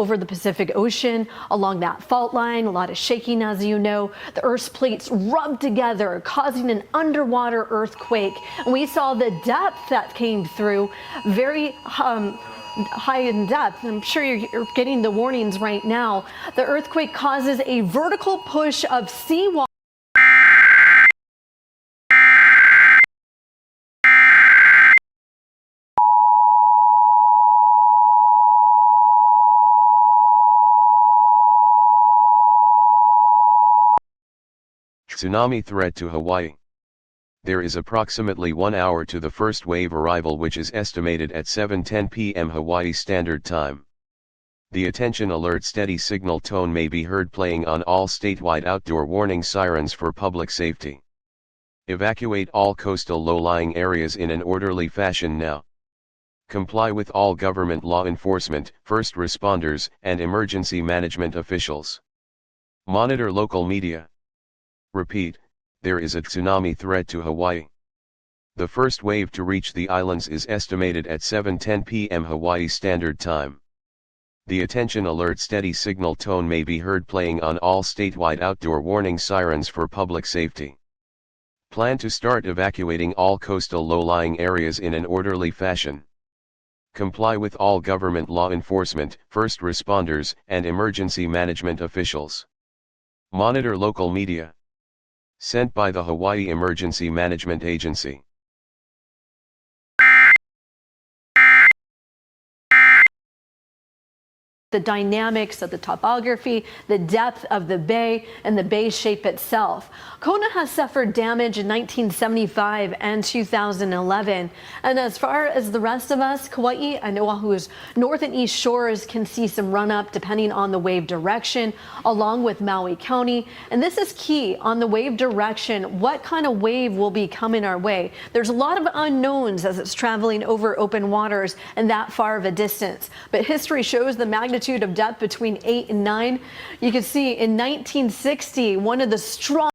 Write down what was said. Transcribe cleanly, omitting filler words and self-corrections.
over the Pacific Ocean along that fault line. A lot of shaking, as you know. The Earth's plates rubbed together, causing an underwater earthquake. And we saw the depth that came through, very high in depth. I'm sure you're getting the warnings right now. The earthquake causes a vertical push of seawater. Tsunami threat to Hawaii. There is approximately 1 hour to the first wave arrival, which is estimated at 7:10 p.m. Hawaii Standard Time. The attention alert steady signal tone may be heard playing on all statewide outdoor warning sirens for public safety. Evacuate all coastal low-lying areas in an orderly fashion now. Comply with all government law enforcement, first responders, and emergency management officials. Monitor local media. Repeat, there is a tsunami threat to Hawaii. The first wave to reach the islands is estimated at 7:10 p.m. Hawaii Standard Time. The attention alert steady signal tone may be heard playing on all statewide outdoor warning sirens for public safety. Plan to start evacuating all coastal low-lying areas in an orderly fashion. Comply with all government law enforcement, first responders, and emergency management officials. Monitor local media. Sent by the Hawaii Emergency Management Agency. The dynamics of the topography, the depth of the bay, and the bay shape itself. Kona has suffered damage in 1975 and 2011. And as far as the rest of us, Kauai and Oahu's north and east shores can see some run up depending on the wave direction, along with Maui County. And this is key on the wave direction. What kind of wave will be coming our way? There's a lot of unknowns as it's traveling over open waters and that far of a distance. But history shows the magnitude of depth between 8 and 9. You can see in 1960, one of the strong